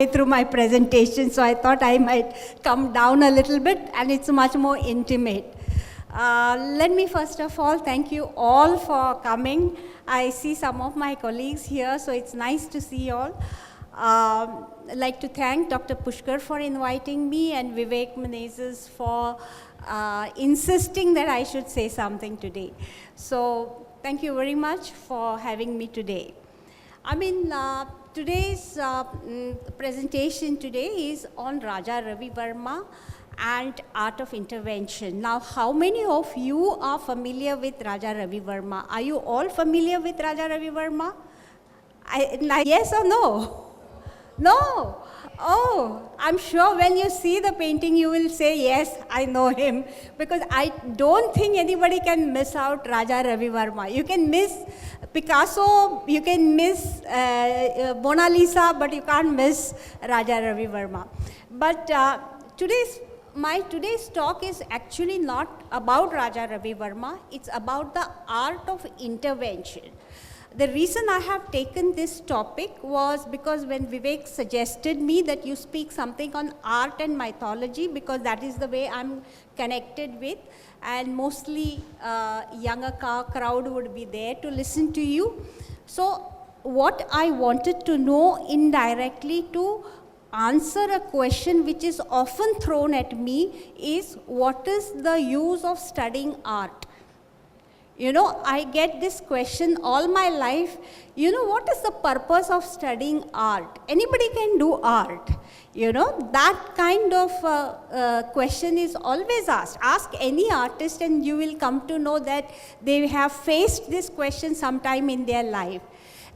through my presentation, so I thought I might come down a little bit, and it's much more intimate. Let me first of all thank you all for coming. I see some of my colleagues here, so it's nice to see you all. I'd like to thank Dr. Pushkar for inviting me and Vivek Menezes for insisting that I should say something today. So thank you very much for having me today. Today's presentation today is on Raja Ravi Verma and art of intervention. Now, how many of you are familiar with Raja Ravi Verma? Are you all familiar with Raja Ravi Verma? Yes or no? No? Oh, I'm sure when you see the painting, you will say, yes, I know him. Because I don't think anybody can miss out Raja Ravi Verma. You can miss Picasso, you can miss Mona Lisa, but you can't miss Raja Ravi Verma. But my today's talk is actually not about Raja Ravi Verma. It's about the art of intervention. The reason I have taken this topic was because when Vivek suggested me that you speak something on art and mythology, because that is the way I'm connected with, and mostly younger crowd would be there to listen to you. So what I wanted to know indirectly to answer a question which is often thrown at me is, what is the use of studying art? You know, I get this question all my life, you know, what is the purpose of studying art? Anybody can do art. You know, that kind of question is always asked. Ask any artist and you will come to know that they have faced this question sometime in their life.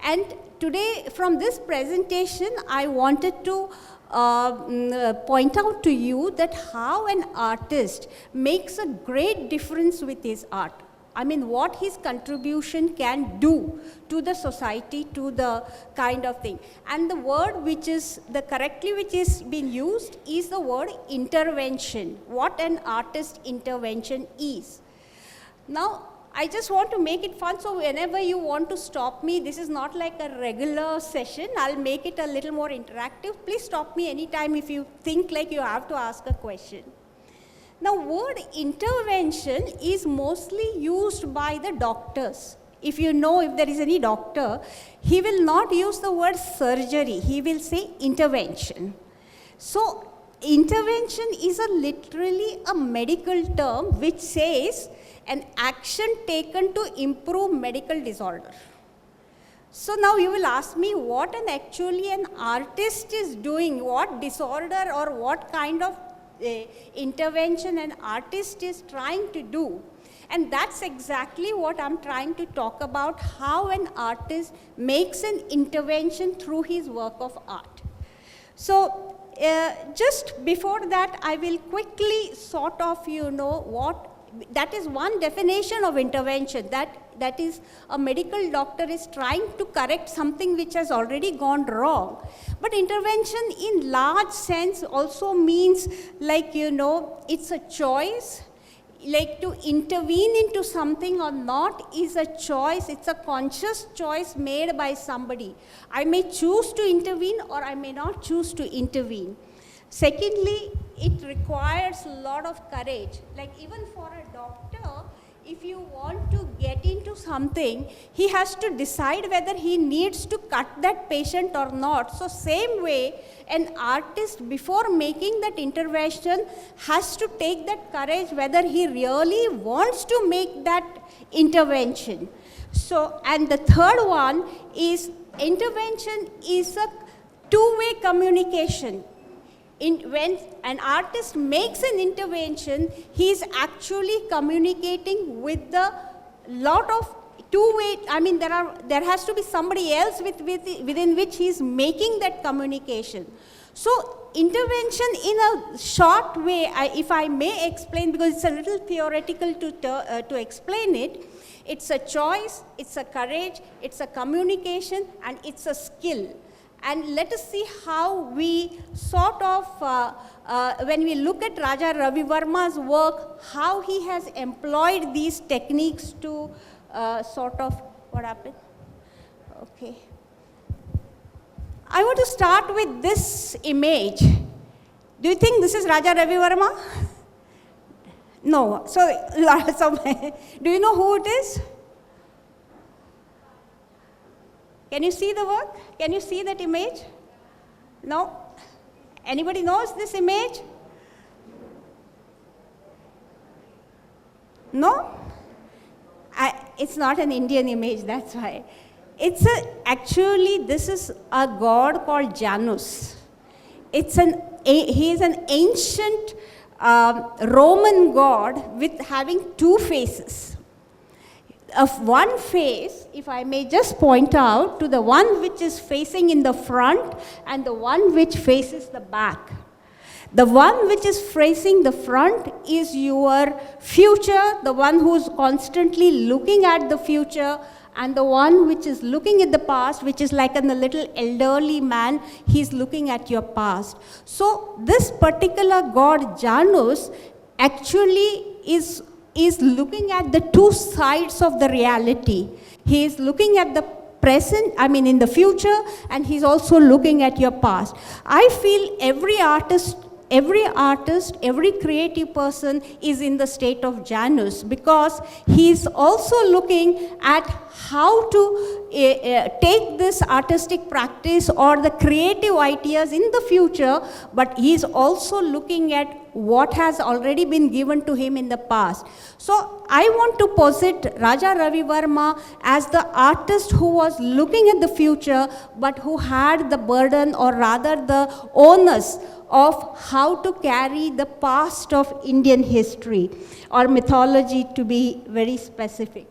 And today, from this presentation, I wanted to point out to you that how an artist makes a great difference with his art. I mean, what his contribution can do to the society, to the kind of thing. And the word which is being used is the word intervention, what an artist intervention is. Now, I just want to make it fun, so whenever you want to stop me, this is not like a regular session, I'll make it a little more interactive. Please stop me anytime if you think like you have to ask a question. Now, word intervention is mostly used by the doctors. If you know, if there is any doctor, he will not use the word surgery, he will say intervention. So, intervention is literally a medical term which says an action taken to improve medical disorder. So now you will ask me what actually an artist is doing, what disorder or what kind of intervention an artist is trying to do. And that's exactly what I'm trying to talk about, how an artist makes an intervention through his work of art. So just before that, I will quickly sort of, that is one definition of intervention, that is a medical doctor is trying to correct something which has already gone wrong. But intervention in large sense also means, like, it's a choice, like to intervene into something or not is a choice, it's a conscious choice made by somebody. I may choose to intervene or I may not choose to intervene. Secondly, it requires a lot of courage. Like even for a doctor, if you want to get into something, he has to decide whether he needs to cut that patient or not. So same way, an artist before making that intervention has to take that courage whether he really wants to make that intervention. So, and the third one is intervention is a two-way communication. When an artist makes an intervention, he is actually communicating with the lot of two-way, there has to be somebody else within which he is making that communication. So intervention in a short way, if I may explain, because it's a little theoretical to explain it, it's a choice, it's a courage, it's a communication, and it's a skill. And let us see how we sort of, when we look at Raja Ravi Verma's work, how he has employed these techniques to what happened? Okay. I want to start with this image. Do you think this is Raja Ravi Verma? No. So, do you know who it is? Can you see the work? Can you see that image? No? Anybody knows this image? No? It's not an Indian image, that's why. Actually, this is a god called Janus. He is an ancient Roman god with having two faces. Of one face, if I may just point out, to the one which is facing in the front and the one which faces the back. The one which is facing the front is your future, the one who's constantly looking at the future, and the one which is looking at the past, which is like a little elderly man, he's looking at your past. So this particular god Janus actually is looking at the two sides of the reality. He is looking at the present, in the future, and he's also looking at your past. I feel every artist, every creative person is in the state of Janus, because he's also looking at how to take this artistic practice or the creative ideas in the future, but he's also looking at what has already been given to him in the past. So I want to posit Raja Ravi Verma as the artist who was looking at the future, but who had the burden, or rather the onus, of how to carry the past of Indian history or mythology, to be very specific.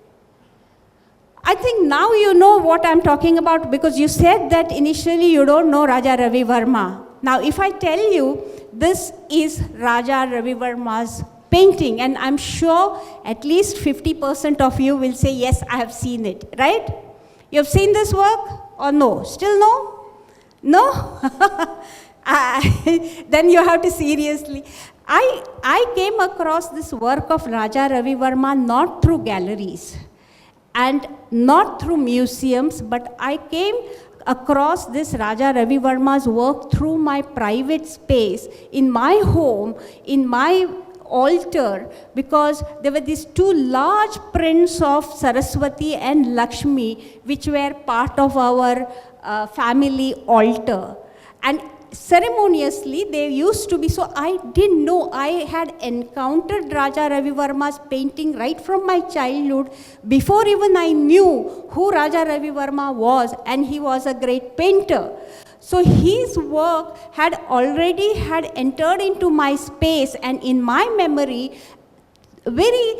I think now you know what I'm talking about, because you said that initially you don't know Raja Ravi Verma. Now if I tell you this is Raja Ravi Verma's painting, and I'm sure at least 50% of you will say, yes, I have seen it, right? You've seen this work or no? Still no? No? Then you have to seriously. I came across this work of Raja Ravi Verma not through galleries and not through museums, but I came across this Raja Ravi Verma's work through my private space, in my home, in my altar, because there were these two large prints of Saraswati and Lakshmi, which were part of our family altar. And ceremoniously they used to be, so I didn't know. I had encountered Raja Ravi Verma's painting right from my childhood, before even I knew who Raja Ravi Verma was, and he was a great painter. So his work had already entered into my space and in my memory, very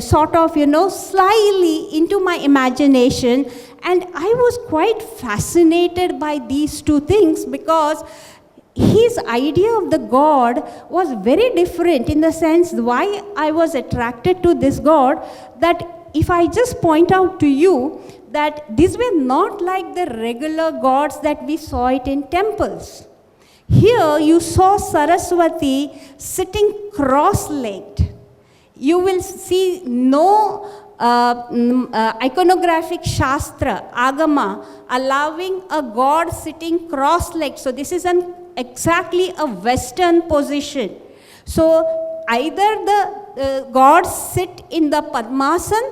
sort of, slyly into my imagination. And I was quite fascinated by these two things, because his idea of the god was very different, in the sense why I was attracted to this god, that if I just point out to you that these were not like the regular gods that we saw it in temples. Here you saw Saraswati sitting cross-legged. You will see no iconographic shastra, agama, allowing a god sitting cross-legged. So this is exactly a Western position. So either the gods sit in the Padmasan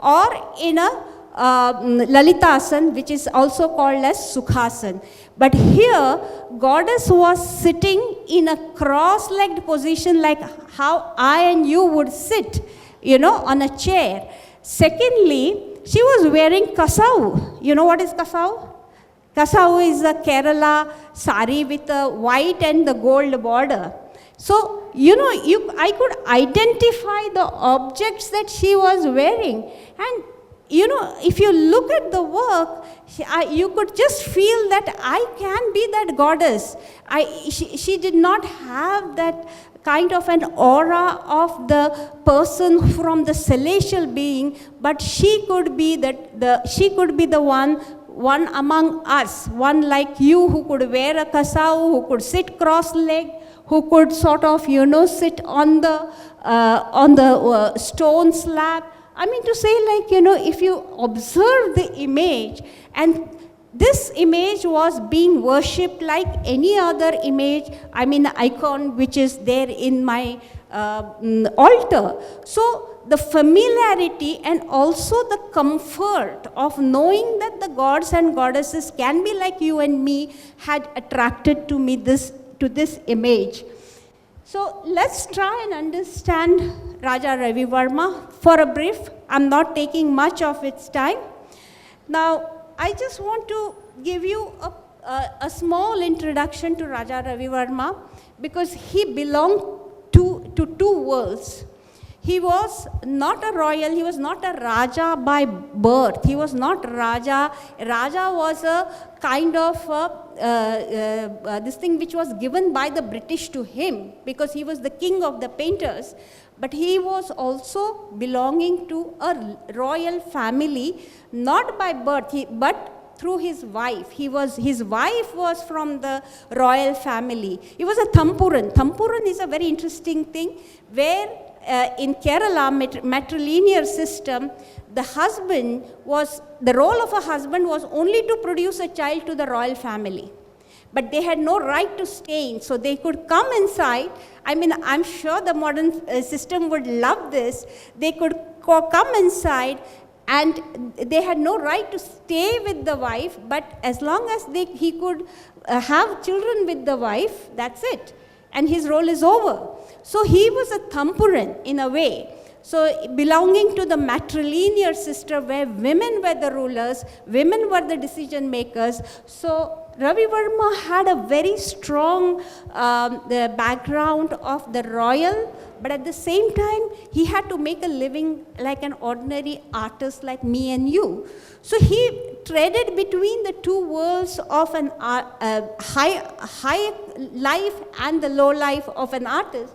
or in a Lalitasan, which is also called as Sukhasan. But here, goddess was sitting in a cross-legged position, like how I and you would sit, on a chair. Secondly, she was wearing kasau. You know what is kasau? Kasau is a Kerala sari with the white and the gold border. So, I could identify the objects that she was wearing. And if you look at the work, you could just feel that I can be that goddess. She did not have that kind of an aura of the person from the celestial being, but she could be the one among us, one like you, who could wear a kasau, who could sit cross-legged, who could sort of, sit on the stone slab. I mean to say, if you observe the image, and this image was being worshipped like any other image, icon which is there in my altar. So the familiarity and also the comfort of knowing that the gods and goddesses can be like you and me had attracted to me to this image. So let's try and understand Raja Ravi Verma for a brief. I'm not taking much of its time. Now, I just want to give you a small introduction to Raja Ravi Verma, because he belonged to two worlds. He was not a royal, he was not a Raja by birth. He was not Raja. Raja was a kind of this thing which was given by the British to him, because he was the king of the painters. But he was also belonging to a royal family, not by birth, but through his wife. His wife was from the royal family. He was a Thampuran. Thampuran is a very interesting thing, where in Kerala matrilineal system, the role of a husband was only to produce a child to the royal family. But they had no right to stay in, so they could come inside. I'm sure the modern system would love this. They could come inside, and they had no right to stay with the wife, but as long as he could have children with the wife, that's it. And his role is over. So he was a Thampuran in a way. So belonging to the matrilineal system, where women were the rulers, women were the decision makers. So Ravi Verma had a very strong the background of the royal, but at the same time, he had to make a living like an ordinary artist like me and you. So he treaded between the two worlds of an high life and the low life of an artist.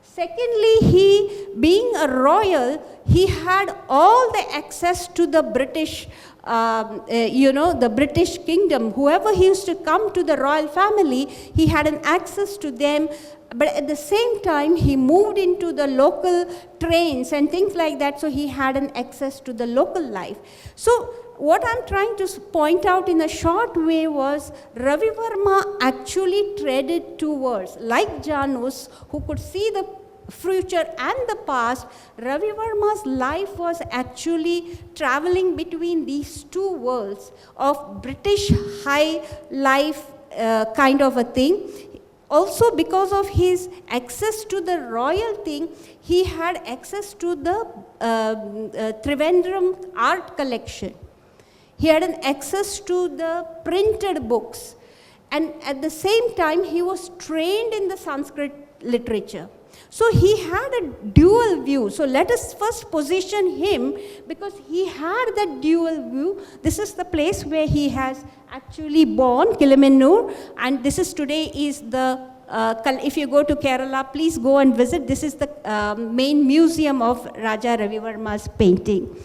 Secondly, he, being a royal, he had all the access to the British, the British kingdom. Whoever he used to come to the royal family, he had an access to them. But at the same time, he moved into the local trains and things like that, so he had an access to the local life. So what I'm trying to point out in a short way was Ravi Verma actually treaded two worlds. Like Janus, who could see the future and the past, Ravi Verma's life was actually traveling between these two worlds of British high life kind of a thing. Also, because of his access to the royal thing, he had access to the Trivandrum art collection. He had an access to the printed books. And at the same time, he was trained in the Sanskrit literature. So he had a dual view. So let us first position him, because he had that dual view. This is the place where he has actually born, Kilimanur, and this is today is the, if you go to Kerala, please go and visit. This is the main museum of Raja Ravi Verma's painting.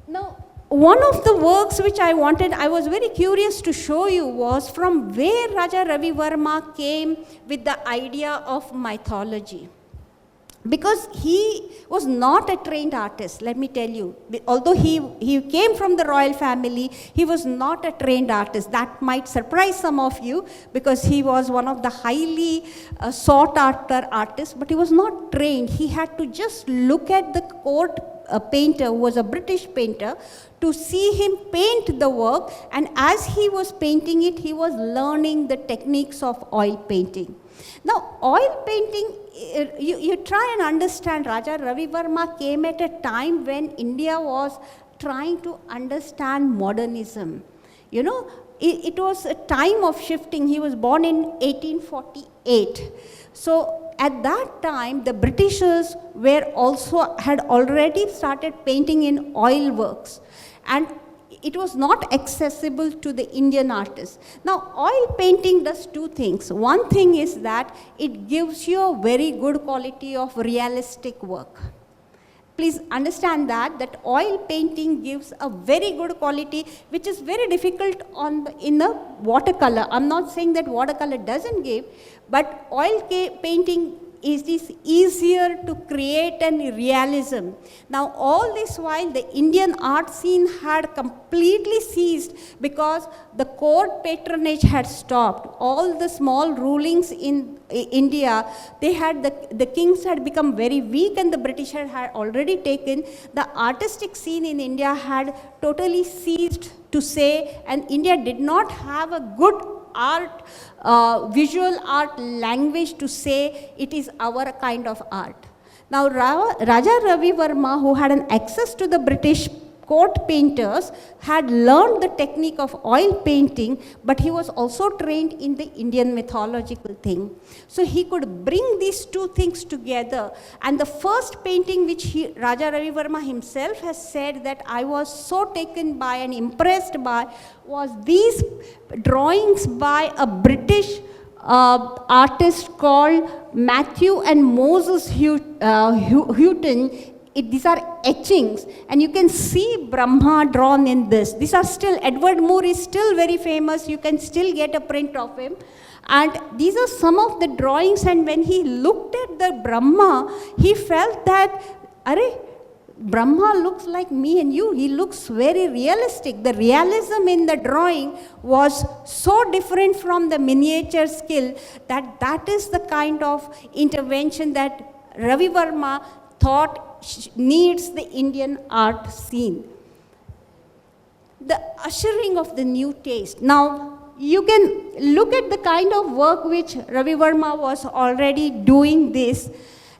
Now, one of the works which I was very curious to show you was from where Raja Ravi Verma came with the idea of mythology. Because he was not a trained artist, let me tell you. Although he came from the royal family, he was not a trained artist. That might surprise some of you, because he was one of the highly sought after artists, but he was not trained. He had to just look at the court painter, who was a British painter, to see him paint the work, and as he was painting it, he was learning the techniques of oil painting. Now, oil painting, you try and understand, Raja Ravi Verma came at a time when India was trying to understand modernism. You know, it was a time of shifting. He was born in 1848. So at that time, the Britishers had already started painting in oil works, and it was not accessible to the Indian artists. Now, oil painting does two things. One thing is that it gives you a very good quality of realistic work. Please understand that oil painting gives a very good quality, which is very difficult in a watercolor. I'm not saying that watercolor doesn't give, but oil painting it is easier to create an realism. Now, all this while, the Indian art scene had completely ceased because the court patronage had stopped. All the small rulings in India, the kings had become very weak, and the British had already taken. The artistic scene in India had totally ceased to say, and India did not have a good art, visual art language to say it is our kind of art. Now, Raja Ravi Verma, who had an access to the British court painters, had learned the technique of oil painting, but he was also trained in the Indian mythological thing. So he could bring these two things together. And the first painting which Raja Ravi Verma himself has said that I was so taken by and impressed by was these drawings by a British artist called Matthew and Moses Houghton. These are etchings, and you can see Brahma drawn in this. These are still, Edward Moore is still very famous. You can still get a print of him. And these are some of the drawings, and when he looked at the Brahma, he felt that, Arey, Brahma looks like me and you. He looks very realistic. The realism in the drawing was so different from the miniature skill that is the kind of intervention that Ravi Verma thought needs the Indian art scene. The ushering of the new taste. Now, you can look at the kind of work which Ravi Verma was already doing this.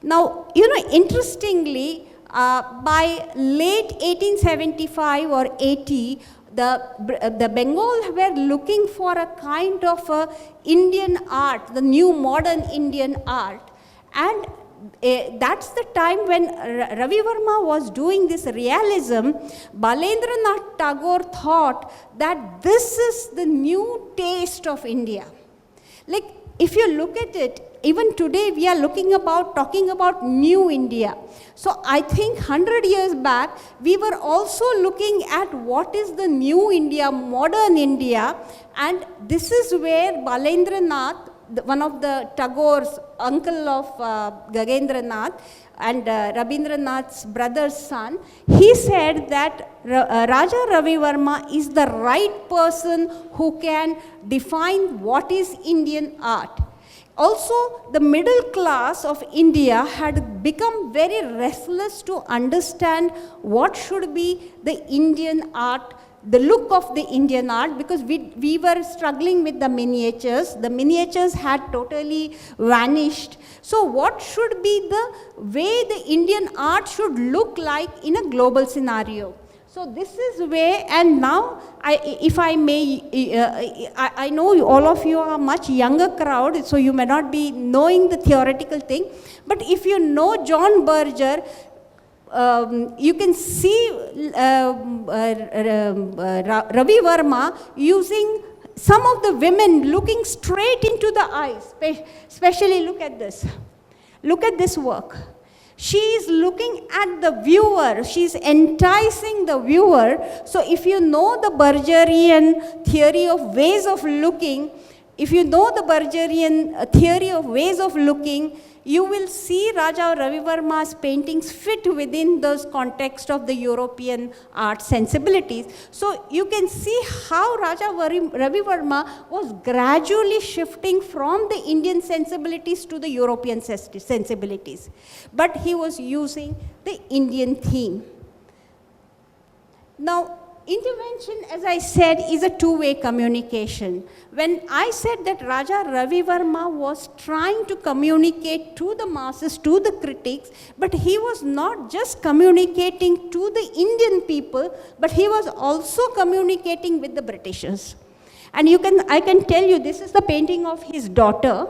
Now, interestingly, by late 1875 or 80, the Bengal were looking for a kind of a Indian art, the new modern Indian art. And that's the time when Ravi Verma was doing this realism. Balendranath Tagore thought that this is the new taste of India. Like, if you look at it, even today we are talking about new India. So I think 100 years back, we were also looking at what is the new India, modern India, and this is where Balendranath, one of the Tagore's uncle of Gagendranath and Rabindranath's brother's son, he said that Raja Ravi Verma is the right person who can define what is Indian art. Also, the middle class of India had become very restless to understand what should be the Indian art, the look of the Indian art, because we were struggling with the miniatures. The miniatures had totally vanished. So what should be the way the Indian art should look like in a global scenario? So this is where, and now, if I may, I know all of you are much younger crowd, so you may not be knowing the theoretical thing, but if you know John Berger, you can see Ravi Verma using some of the women looking straight into the eyes. Especially look at this. Look at this work. She is looking at the viewer. She is enticing the viewer. So if you know the Bergerian theory of ways of looking, you will see Raja Ravi Verma's paintings fit within those context of the European art sensibilities. So you can see how Raja Ravi Verma was gradually shifting from the Indian sensibilities to the European sensibilities. But he was using the Indian theme. Now, intervention, as I said, is a two-way communication. When I said that Raja Ravi Verma was trying to communicate to the masses, to the critics, but he was not just communicating to the Indian people, but he was also communicating with the Britishers. And I can tell you, this is the painting of his daughter.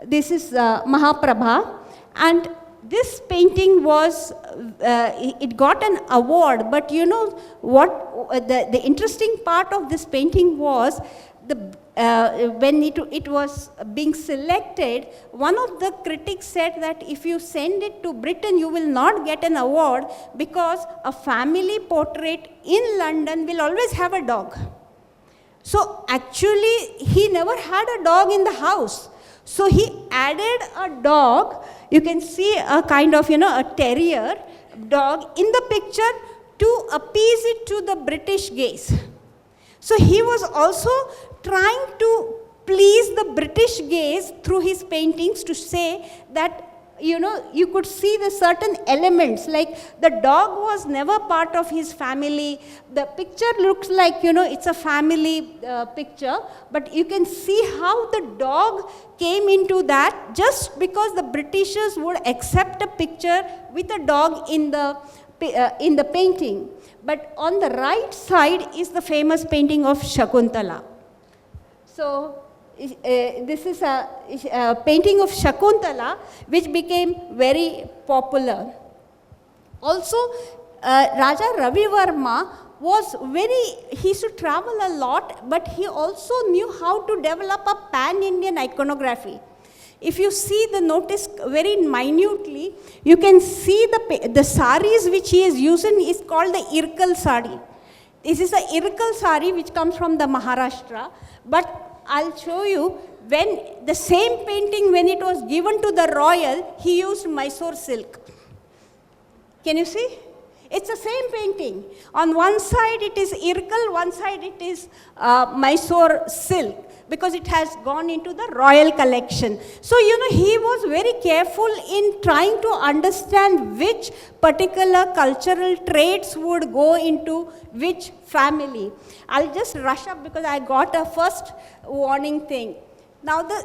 This is Mahaprabha. And this painting was, it got an award, but you know what, the interesting part of this painting was, when it was being selected, one of the critics said that if you send it to Britain, you will not get an award because a family portrait in London will always have a dog. So actually, he never had a dog in the house. So he added a dog You can see a kind of, a terrier dog in the picture to appease it to the British gaze. So he was also trying to please the British gaze through his paintings to say that, you could see the certain elements, like the dog was never part of his family. The picture looks like, it's a family picture, but you can see how the dog came into that just because the Britishers would accept a picture with a dog in the painting. But on the right side is the famous painting of Shakuntala. So, this is a painting of Shakuntala which became very popular. Also, Raja Ravi Verma he used to travel a lot, but he also knew how to develop a pan-Indian iconography. If you see the notice very minutely, you can see the saris which he is using is called the Irkal sari. This is a Irkal sari which comes from the Maharashtra, but I'll show you, when the same painting, when it was given to the royal, he used Mysore silk. Can you see? It's the same painting. On one side it is Irkal, one side it is Mysore silk, because it has gone into the royal collection. So, he was very careful in trying to understand which particular cultural traits would go into which family. I'll just rush up because I got a first warning thing. Now, the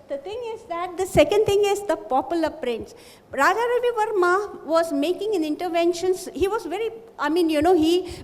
thing is that the second thing is the popular prints. Raja Ravi Verma was making an interventions. He was very,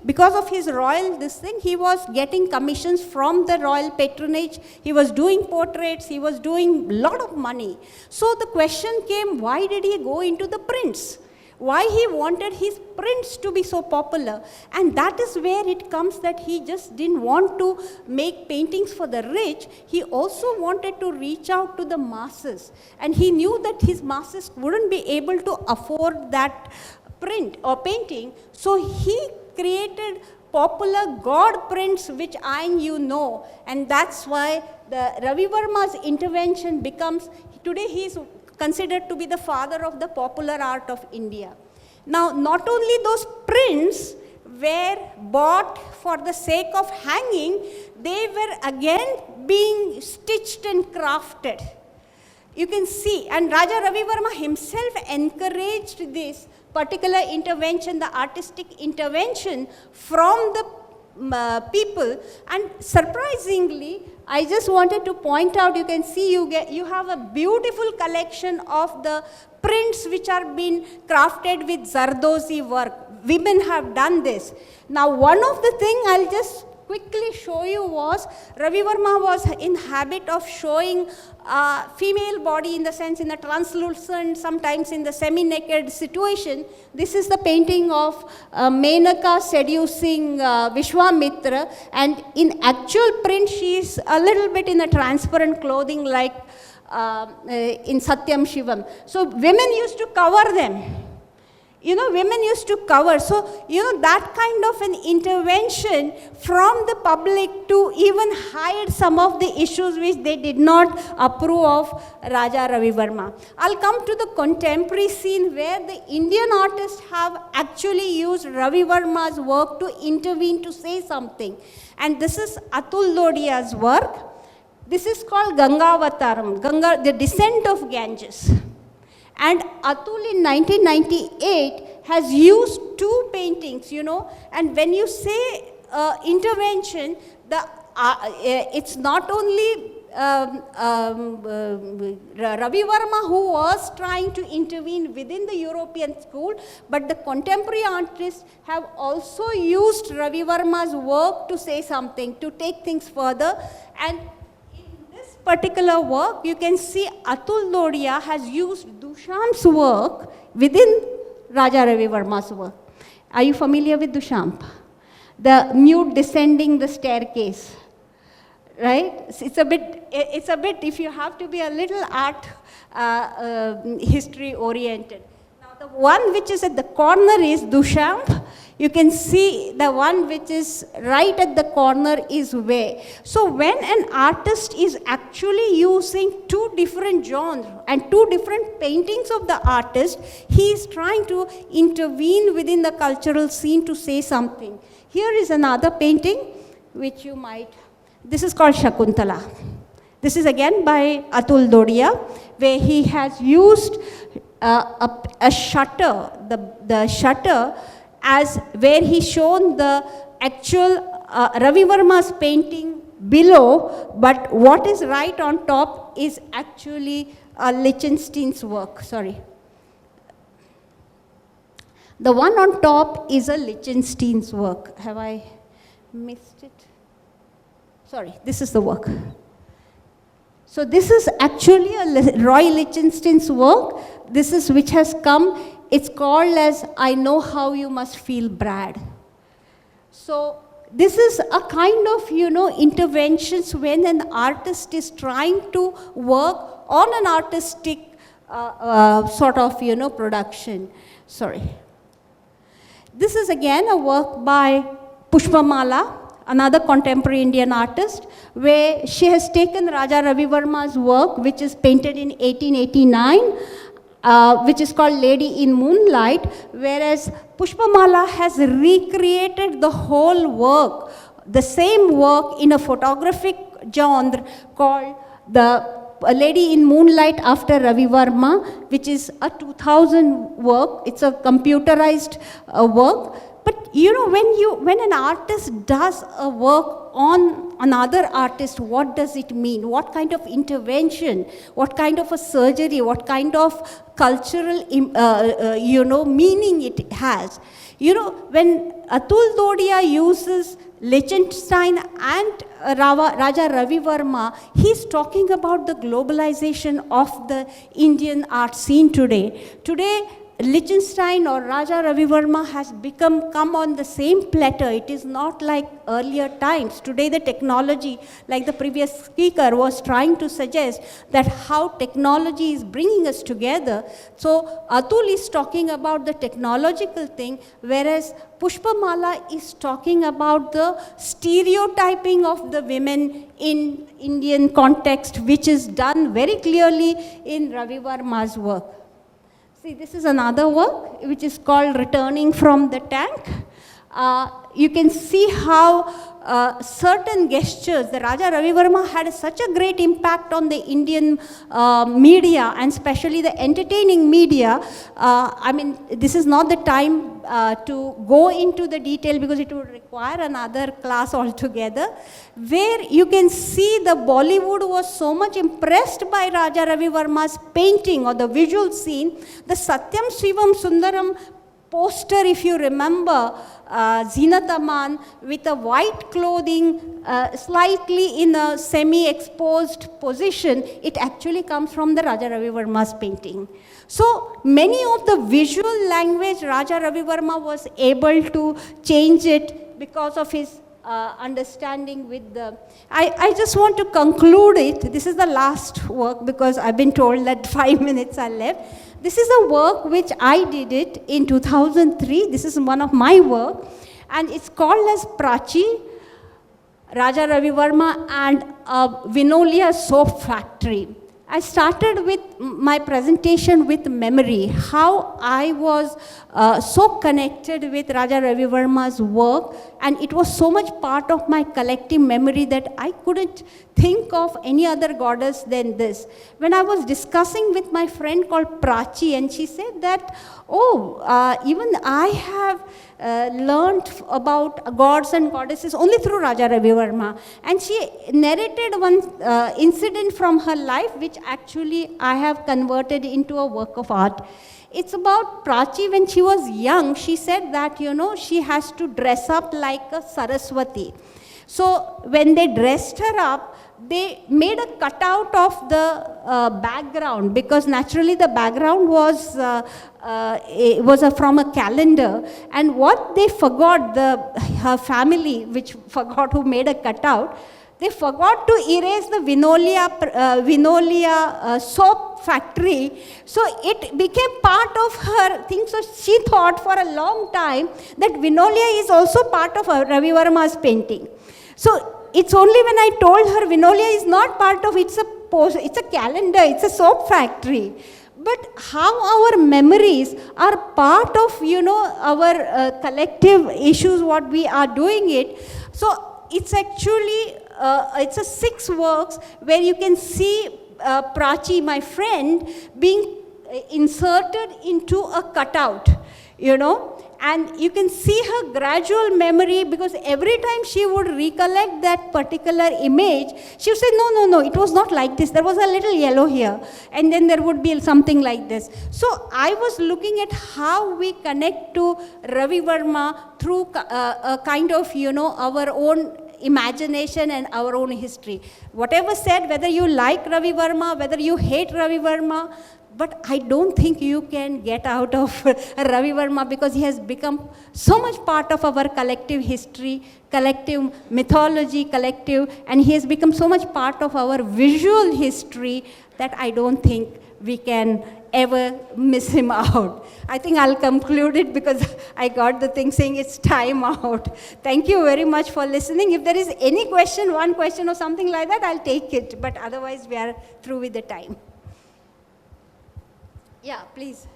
because of his royal he was getting commissions from the royal patronage. He was doing portraits. He was doing a lot of money. So the question came, why did he go into the prints? Why he wanted his prints to be so popular? And that is where it comes that he just didn't want to make paintings for the rich. He also wanted to reach out to the masses. And he knew that his masses wouldn't be able to afford that print or painting. So he created popular god prints which know. And that's why the Ravi Verma's intervention becomes, today he is considered to be the father of the popular art of India. Now, not only those prints were bought for the sake of hanging, they were again being stitched and crafted. You can see, and Raja Ravi Verma himself encouraged this particular intervention, the artistic intervention from the people. And surprisingly, I just wanted to point out, you can see you have a beautiful collection of the prints which are being crafted with Zardozi work. Women have done this. Now, one of the things I'll just quickly show you was, Ravi Verma was in habit of showing female body, in the sense in a translucent, sometimes in the semi-naked situation. This is the painting of Menaka seducing Vishwamitra, and in actual print she is a little bit in a transparent clothing like in Satyam Shivam. So women used to cover them. Women used to cover. So, that kind of an intervention from the public to even hide some of the issues which they did not approve of Raja Ravi Verma. I'll come to the contemporary scene where the Indian artists have actually used Ravi Verma's work to intervene, to say something. And this is Atul Lodia's work. This is called Gangavataram, the descent of Ganges. And Atul in 1998 has used two paintings, and when you say intervention, it's not only Ravi Verma who was trying to intervene within the European school, but the contemporary artists have also used Ravi Verma's work to say something, to take things further. And particular work, you can see Atul Lodia has used Dushamp's work within Raja Ravi Verma's work. Are you familiar with Dushamp? The nude descending the staircase, right? It's a bit, if you have to be a little art history oriented. Now the one which is at the corner is Dushamp. You can see the one which is right at the corner is where. So when an artist is actually using two different genres and two different paintings of the artist, he is trying to intervene within the cultural scene to say something. Here is another painting which you might, this is called Shakuntala. This is again by Atul Dodia, where he has used a shutter, the shutter as where he shown the actual Ravi Verma's painting below, but what is right on top is actually Lichtenstein's work, sorry. The one on top is a Lichtenstein's work. Have I missed it? Sorry, this is the work. So this is actually a Roy Lichtenstein's work. This is which has come. It's called as I Know How You Must Feel, Brad. So this is a kind of, interventions when an artist is trying to work on an artistic sort of, production. Sorry. This is again a work by Pushpamala, another contemporary Indian artist, where she has taken Raja Ravi Verma's work, which is painted in 1889, which is called Lady in Moonlight, whereas Pushpamala has recreated the whole work, the same work in a photographic genre called A Lady in Moonlight after Ravi Verma, which is a 2000 work. It's a computerized work. But when an artist does a work on another artist, what does it mean? What kind of intervention? What kind of a surgery? What kind of cultural, meaning it has? When Atul Dodia uses Lichtenstein and Raja Ravi Verma, he's talking about the globalization of the Indian art scene today. Today, Lichtenstein or Raja Ravi Verma has come on the same platter. It is not like earlier times. Today the technology, like the previous speaker was trying to suggest, that how technology is bringing us together. So Atul is talking about the technological thing, whereas Pushpamala is talking about the stereotyping of the women in Indian context, which is done very clearly in Ravi Verma's work. See, this is another work which is called Returning from the Tank. You can see how certain gestures, the Raja Ravi Verma had such a great impact on the Indian media, and especially the entertaining media. This is not the time to go into the detail because it would require another class altogether, where you can see the Bollywood was so much impressed by Raja Ravi Verma's painting or the visual scene. The Satyam Shivam Sundaram poster, if you remember, Zinat Aman with a white clothing, slightly in a semi-exposed position, it actually comes from the Raja Ravi Verma's painting. So many of the visual language, Raja Ravi Verma was able to change it because of his understanding with the... I just want to conclude it. This is the last work because I've been told that 5 minutes are left. This is a work which I did it in 2003. This is one of my work, and it's called as Prachi, Raja Ravi Verma and Vinolia Soap Factory. I started with my presentation with memory, how I was so connected with Raja Ravi Verma's work, and it was so much part of my collective memory that I couldn't think of any other goddess than this. When I was discussing with my friend called Prachi, and she said that, even I have learned about gods and goddesses only through Raja Ravi Verma. And she narrated one incident from her life, which actually I have converted into a work of art. It's about Prachi. When she was young, she said that, she has to dress up like a Saraswati. So when they dressed her up, they made a cutout of the background, because naturally the background was from a calendar, and what they forgot, her family which forgot who made a cutout, they forgot to erase the Vinolia soap factory. So it became part of her thing. So she thought for a long time that Vinolia is also part of Ravi Verma's painting. So it's only when I told her Vinolia is not part of, it's a calendar, it's a soap factory. But how our memories are part of, our collective issues, what we are doing it. So it's actually, it's a 6 works where you can see Prachi, my friend, being inserted into a cutout, and you can see her gradual memory, because every time she would recollect that particular image, she would say, no, it was not like this. There was a little yellow here, and then there would be something like this. So I was looking at how we connect to Ravi Verma through a kind of, our own imagination and our own history. Whatever said, whether you like Ravi Verma, whether you hate Ravi Verma, but I don't think you can get out of Ravi Verma, because he has become so much part of our collective history, collective mythology, and he has become so much part of our visual history that I don't think we can ever miss him out. I think I'll conclude it, because I got the thing saying it's time out. Thank you very much for listening. If there is any question, one question or something like that, I'll take it. But otherwise, we are through with the time. Yeah, please.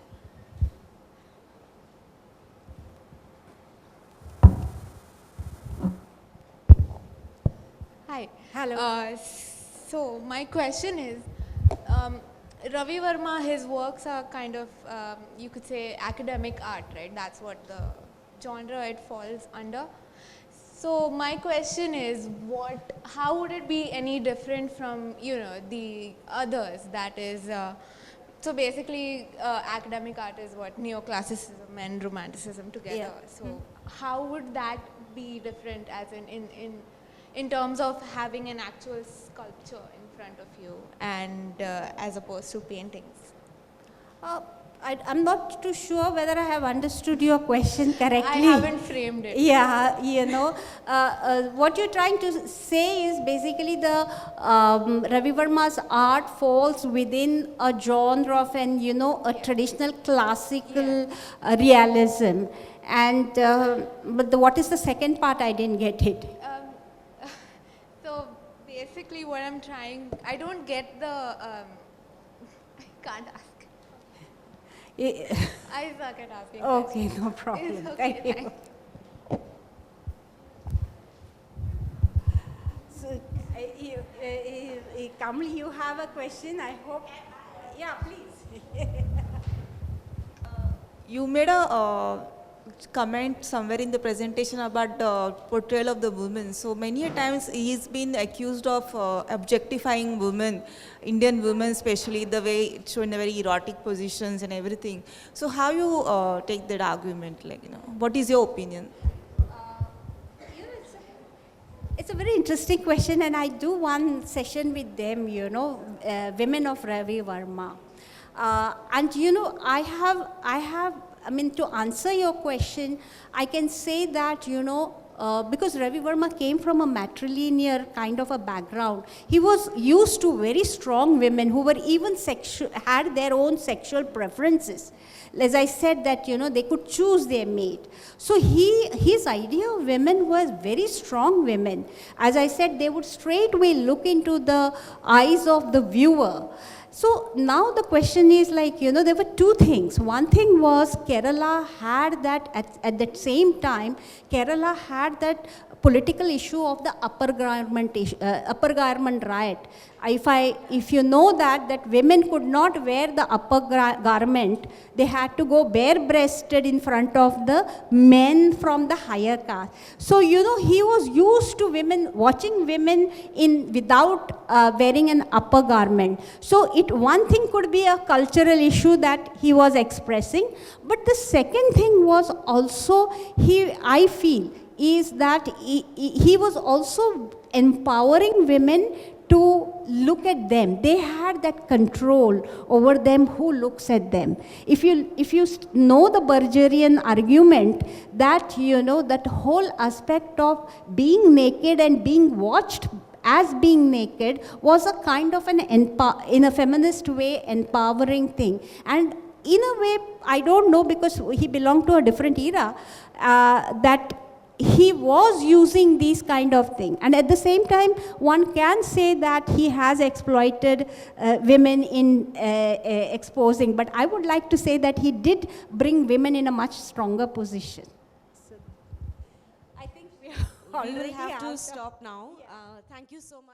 Hi. Hello. So my question is, Ravi Verma, his works are kind of, you could say, academic art, right? That's what the genre it falls under. So my question is, how would it be any different from, the others? That is, so basically, academic art is what neoclassicism and romanticism together. Yeah. So how would that be different, as in terms of having an actual sculpture in front of you, and as opposed to paintings? I'm not too sure whether I have understood your question correctly. I haven't framed it. Yeah, what you're trying to say is basically the Ravi Verma's art falls within a genre of a traditional classical realism. And but what is the second part? I didn't get it. So basically, what I'm trying, I don't get the. I can't ask. I suck at asking. Okay, no problem. It's okay, Thank you. thanks. So, Kamal, you have a question, I hope. Yeah, please. You made a comment somewhere in the presentation about the portrayal of the women. So many a times he's been accused of objectifying women, Indian women especially, the way it's shown in very erotic positions and everything. So how you take that argument, what is your opinion? It's a very interesting question, and I do one session with them, women of Ravi Verma. And to answer your question, I can say that, because Ravi Verma came from a matrilinear kind of a background, he was used to very strong women who were even had their own sexual preferences. As I said that, they could choose their mate. So his idea of women was very strong women. As I said, they would straightway look into the eyes of the viewer. So now the question is there were two things. One thing was Kerala had that, at that same time, Kerala had that political issue of the upper garment riot. If you know that women could not wear the upper garment, they had to go bare-breasted in front of the men from the higher caste. So, he was used to watching women without wearing an upper garment. So, one thing could be a cultural issue that he was expressing, but the second thing was also, I feel, is that he was also empowering women to look at them. They had that control over them who looks at them. If you know the Bergerian argument, that, that whole aspect of being naked and being watched as being naked was a kind of in a feminist way, empowering thing. And in a way, I don't know, because he belonged to a different era, that he was using these kind of things. And at the same time, one can say that he has exploited women in exposing. But I would like to say that he did bring women in a much stronger position. So, I think we We already will have to have stop now. Thank you so much.